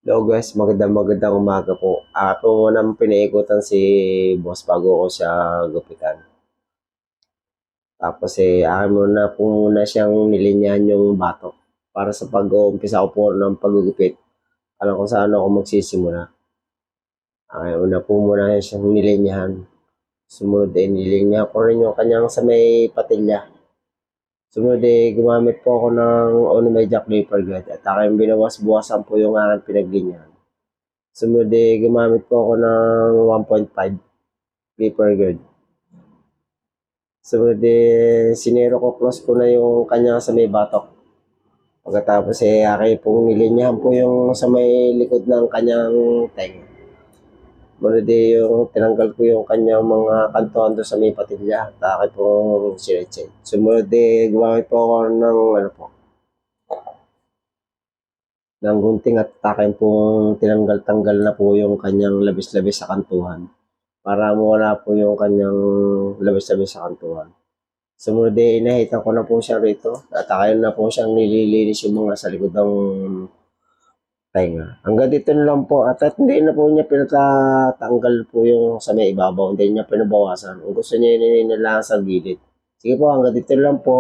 Hello guys, magandang umaga po. Ako munang pinaikutan si boss bago ko siya gupitan. Tapos akin muna siyang nilinyahan yung batok para sa pag-uumpisa ko po ng paggugupit. Alam ko saan ako magsisimula. Una po muna siyang nilinyahan. Sumunod nilinyahan ko rin yung kanyang sa may patilya. Sumunod gumamit po ako ng Onimay Jack Clipper Guide at aking binawas-buwasan po yung aking pinaglinyahan. Sumunod gumamit po ako ng 1.5 paper guard. Sumunod sinero ko close ko na yung kanya sa may batok. Pagkatapos aking pong nilinyahan po yung sa may likod ng kanyang teng. Sumunod yung tinanggal ko yung kanyang mga kantuan doon sa may patilya at aking pong sinetset. Sumunod gumamit po ako ng ng gunting at aking pong tinanggal-tanggal na po yung kanyang labis-labis sa kantuhan para mawala po yung kanyang labis-labis sa kantuhan. Sumunod inahitan ko na po siya rito at akayin na po siyang nililinis yung mga sa likod ng tainga. Hanggang dito na lang po at hindi na po niya pinatatanggal po yung sa may ibabaw, hindi niya pinabawasan. Kung gusto niya lang sa gilid. Sige po, hanggang dito na lang po.